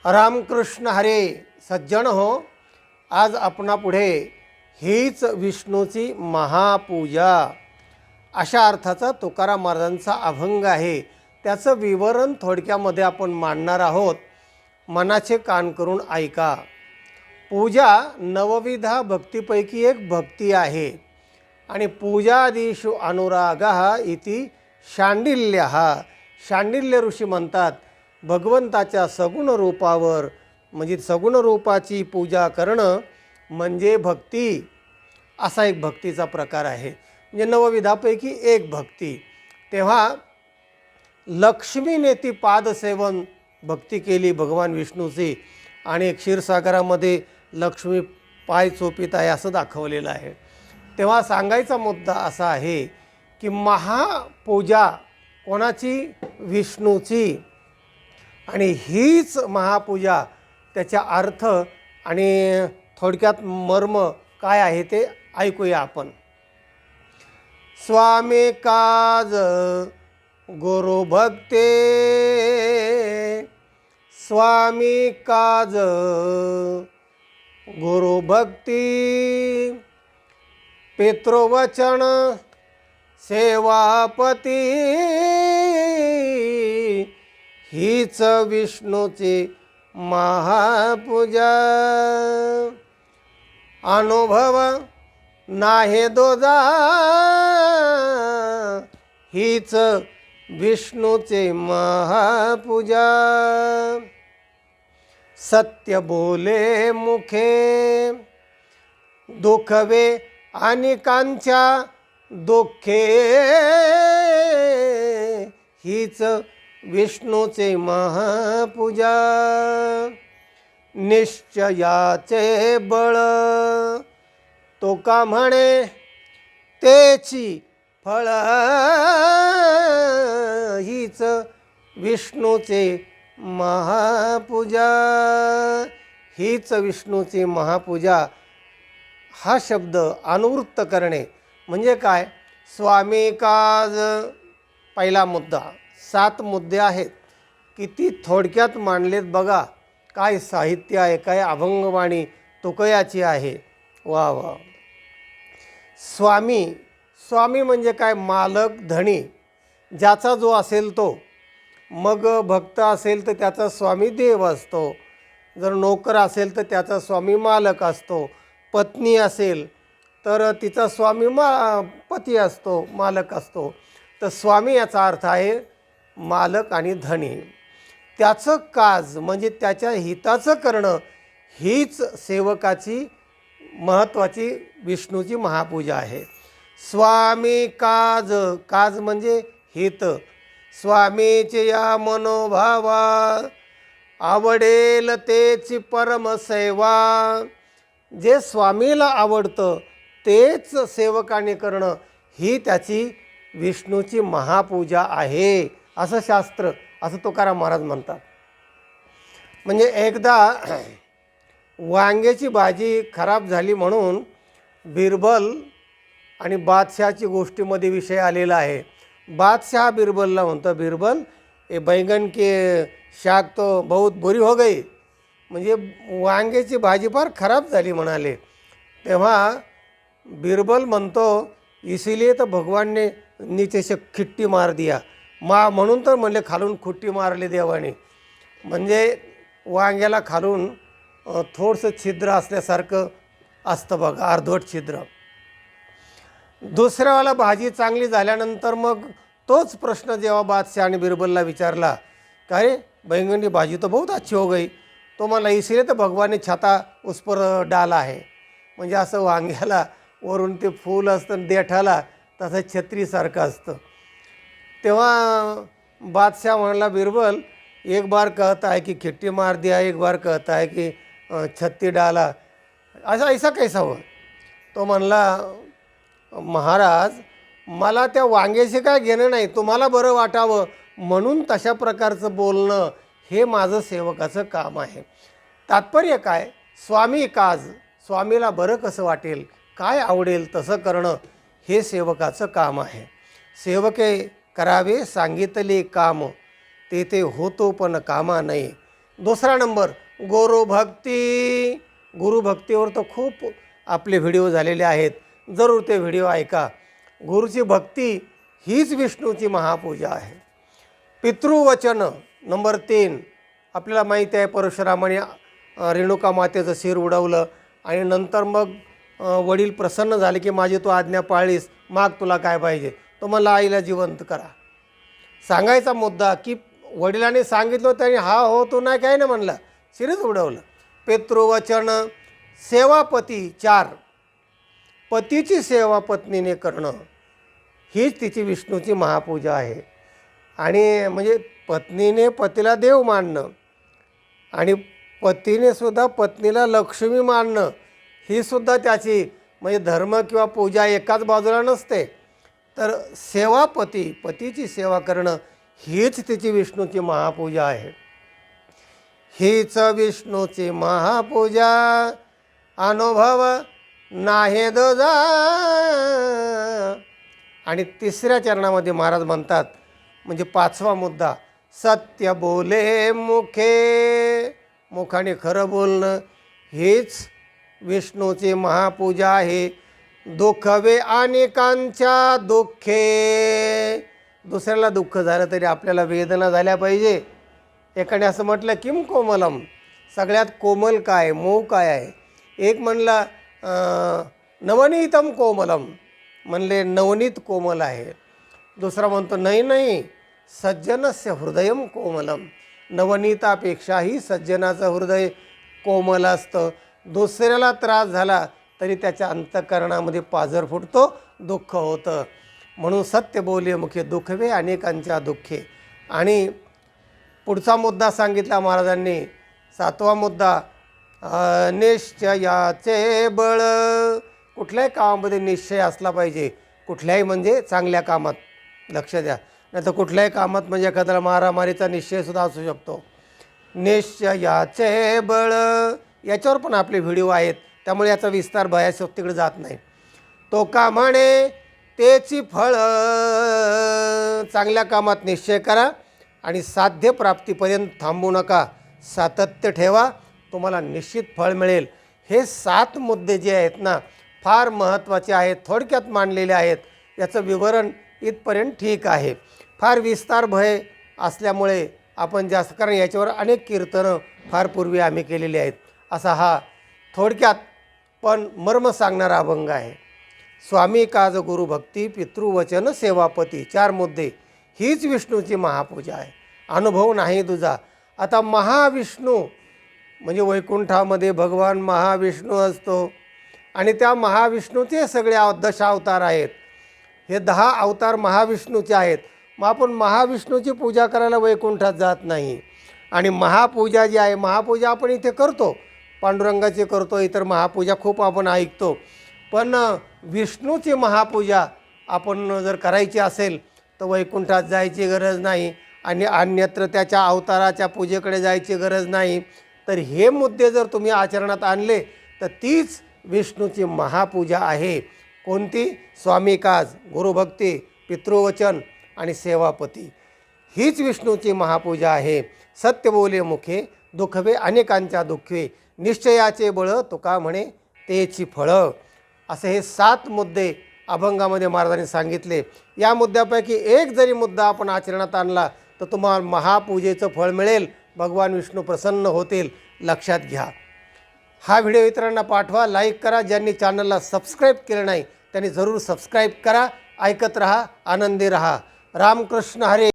रामकृष्ण हरे सज्जन हो. आज आपणापुढे हीच विष्णूची महापूजा अशा अर्थाचा तुकाराम महाराजांचा अभंग आहे. त्याचं विवरण थोडक्यामध्ये आपण मांडणार आहोत. मनाचे कान करून ऐका. पूजा नवविधा भक्तीपैकी एक भक्ती आहे आणि पूजादिषु अनुरागः इति शांडिल्यः. शांडिल्य ऋषी म्हणतात भगवंताच्या सगुण रूपावर म्हणजे सगुण रूपाची पूजा करणं म्हणजे भक्ती. असा एक भक्तीचा प्रकार आहे, म्हणजे नवविधापैकी एक भक्ती. तेव्हा लक्ष्मीने ती पादसेवन भक्ती केली भगवान विष्णूची आणि क्षीरसागरामध्ये लक्ष्मी पाय चोपीत आहे असं दाखवलेलं आहे. तेव्हा सांगायचा मुद्दा असा आहे की महापूजा कोणाची? विष्णूची. आणि हीच महापूजा त्याचा अर्थ आणि थोडक्यात मर्म काय आहे ते ऐकूया आपण. स्वामी काज गुरु भक्ते, स्वामी काज गुरु भक्ती, पितृवचन सेवापती, हीच विष्णूची महापूजा. अनुभव नाहे दोजा, हीच विष्णूची महापूजा. सत्य बोले मुखे, दुखवे अनेकांच्या दुःखे, हीच विष्णूचे महापूजा. निश्चयाचे बळ तुका म्हणे तेची फळ, हीच विष्णूचे महापूजा. हीच विष्णूची महापूजा हा शब्द अनुवृत्त करणे म्हणजे काय? स्वामी काज पहिला मुद्दा. 7 मुद्दे आहेत, किती थोडक्यात मांडलेत बघा. काय साहित्य आहे, काय अभंगवाणी तुकयाची आहे. वा वा. स्वामी, स्वामी म्हणजे काय? मालक, धणी. ज्याचा जो असेल तो. मग भक्त असेल तर त्याचा स्वामी देव असतो. जर नोकर असेल तर त्याचा स्वामी मालक असतो. पत्नी असेल तर तिचा स्वामी पती असतो, मालक असतो. तर स्वामी याचा अर्थ आहे मालक आणि धनी. त्याचं काज म्हणजे त्याच्या हिताचं करणं हीच सेवकाची महत्त्वाची विष्णूची महापूजा आहे. स्वामी काज, काज म्हणजे हित. स्वामीचे या मनोभावा, आवडेल तेची परमसेवा. जे स्वामीला आवडतं तेच सेवकाने करणं ही त्याची विष्णूची महापूजा आहे असं शास्त्र, असं तुकाराम महाराज म्हणतात. म्हणजे एकदा वांग्याची भाजी खराब झाली म्हणून बिरबल आणि बादशाहची गोष्टीमध्ये विषय आलेला आहे. बादशाह बिरबलला म्हणतो, बिरबल ये बैंगन के शाक तो बहुत बुरी हो गई, म्हणजे वांग्याची भाजी फार खराब झाली म्हणाले. तेव्हा बिरबल म्हणतो इसीलिए तर भगवान ने नीचे से खिट्टी मार दिया. म्हणून तर म्हणले खालून खुट्टी मारली देवाने. म्हणजे वांग्याला खालून थोडंसं छिद्र असल्यासारखं असतं बघा, अर्धवट छिद्र. दुसऱ्यावाला भाजी चांगली झाल्यानंतर मग तोच प्रश्न जेव्हा बादशाह आणि बिरबलला विचारला, काय बैंगन की भाजी तो बहुत अच्छी हो गई, तो मला इसीलिए तर भगवान ने छाता उस पर डाला है. म्हणजे असं वांग्याला वरून ते फूल असतं, देठाला तसं छत्रीसारखं असतं. तेव्हा बादशाह म्हणाला, बिरबल एक बार कहता है कि खिट्टी मार दिया, एक बार कहता है कि छत्ती डाला, ऐसा कैसा हो? तो म्हणला, महाराज मला त्या वांग्याशी काय घेणं नाही, तुम्हाला बरं वाटावं म्हणून तशा प्रकारचं बोलणं हे माझं सेवकाचं काम आहे. तात्पर्य काय? स्वामी काज, स्वामीला बरं कसं वाटेल, काय आवडेल तसं करणं हे सेवकाचं काम आहे. सेवके करावे सांगितले काम, तेथे होतो पण कामा नये. दुसरा नंबर गुरुभक्ती. गुरुभक्तीवर तर खूप आपले व्हिडिओ झालेले आहेत, जरूर ते व्हिडिओ ऐका. गुरुची भक्ती हीच विष्णूची महापूजा आहे. पितृवचन नंबर 3. आपल्याला माहीत आहे परशुरामाने रेणुका मातेचं शिर उडवलं आणि नंतर मग वडील प्रसन्न झाले की माझी तू आज्ञा पाळलीस, माग तुला काय पाहिजे. तो मला आईला जिवंत करा. सांगायचा मुद्दा की वडिलांनी सांगितलं त्यांनी हा हो तू नाही काय ना म्हणलं, शिरच उडवलं. पितृवचन. सेवापती 4. पतीची सेवा पत्नीने करणं हीच तिची विष्णूची महापूजा आहे. आणि म्हणजे पत्नीने पतीला देव मानणं आणि पतीने सुद्धा पत्नीला लक्ष्मी मानणं ही सुद्धा त्याची म्हणजे धर्म किंवा पूजा एकाच बाजूला नसते. तर सेवापती, पतीची सेवा करणं हीच तिची विष्णूची महापूजा आहे. हीच विष्णूची महापूजा अनुभव नाही दुजा. आणि तिसऱ्या चरणामध्ये महाराज म्हणतात, म्हणजे 5वा मुद्दा, सत्य बोले मुखे. मुखाने खरं बोलणं हीच विष्णूची महापूजा आहे. दुःखवे अनेकांच्या दुःखे. दुसऱ्याला दुःख झालं तरी आपल्याला वेदना झाल्या पाहिजे. एकाने असं म्हटलं किम कोमलम, सगळ्यात कोमल काय, मऊ काय आहे. एक म्हणला नवनीतम कोमलम, म्हणले नवनीत कोमल आहे. दुसरा म्हणतो नाही नाही, सज्जनस्य हृदयम कोमलम, नवनीतापेक्षाही सज्जनाचं हृदय कोमल असतं. दुसऱ्याला त्रास झाला तरी त्याच्या अंतःकरणामध्ये पाझर फुटतो, दुःख होतं. म्हणून सत्य बोले मुखे दुःखवे अनेकांच्या दुःखे. आणि पुढचा मुद्दा सांगितला महाराजांनी, 7वा मुद्दा, निश्चयाचे बळ. कुठल्याही कामामध्ये निश्चय असला पाहिजे. कुठल्याही म्हणजे चांगल्या कामात, लक्ष द्या. नाही तर कुठल्याही कामात म्हणजे एखाद्याला मारामारीचा निश्चयसुद्धा असू शकतो. निश्चयाचे बळ याच्यावर पण आपले व्हिडिओ आहेत, त्यामुळे याचा विस्तार बऱ्याच तिकडे जात नाही. तो का म्हणे तेची फळ. चांगल्या कामात निश्चय करा आणि साध्य प्राप्तीपर्यंत थांबू नका, सातत्य ठेवा, तुम्हाला निश्चित फळ मिळेल. हे 7 मुद्दे जे आहेत ना फार महत्त्वाचे आहेत, थोडक्यात मांडलेले आहेत. याचं विवरण इथपर्यंत ठीक आहे. फार विस्तार भय असल्यामुळे आपण जास्त, कारण याच्यावर अनेक कीर्तनं फार पूर्वी आम्ही केलेली आहेत. असा हा थोडक्यात पण मर्म सांगणारा अभंग आहे. स्वामी काज गुरुभक्ती पितृवचन सेवापती 4 मुद्दे हीच विष्णूची महापूजा आहे. अनुभव नाही तुझा. आता महाविष्णू म्हणजे वैकुंठामध्ये भगवान महाविष्णू असतो आणि त्या महाविष्णूचे सगळे 10 अवतार आहेत. हे 10 अवतार महाविष्णूचे आहेत. मग आपण महाविष्णूची पूजा करायला वैकुंठात जात नाही. आणि महापूजा जी आहे, महापूजा आपण इथे करतो, पांडुरंगाची करतो, इतर महापूजा खूप आपण ऐकतो. पण विष्णूची महापूजा आपण जर करायची असेल तर वैकुंठात जायची गरज नाही आणि अन्यत्र त्याच्या अवताराच्या पूजेकडे जायची गरज नाही. तर हे मुद्दे जर तुम्ही आचरणात आणले तर तीच विष्णूची महापूजा आहे. कोणती? स्वामी काज, गुरुभक्ती, पितृवचन आणि सेवापती हीच विष्णूची महापूजा आहे. सत्य बोले मुखे दुःखवे अनेकांच्या दुःखे, निश्चयाचे बळ तुका म्हणे तेची फळं. असे हे 7 मुद्दे अभंगामध्ये महाराजांनी सांगितले. या मुद्द्यापैकी एक जरी मुद्दा आपण आचरणात आणला तर तुम्हाला महापूजेचं फळ मिळेल, भगवान विष्णू प्रसन्न होतील. लक्षात घ्या. हा व्हिडिओ इतरांना पाठवा, लाईक करा. ज्यांनी चॅनलला सबस्क्राईब केलं नाही त्यांनी जरूर सबस्क्राईब करा. ऐकत रहा, आनंदी रहा. रामकृष्ण हरी.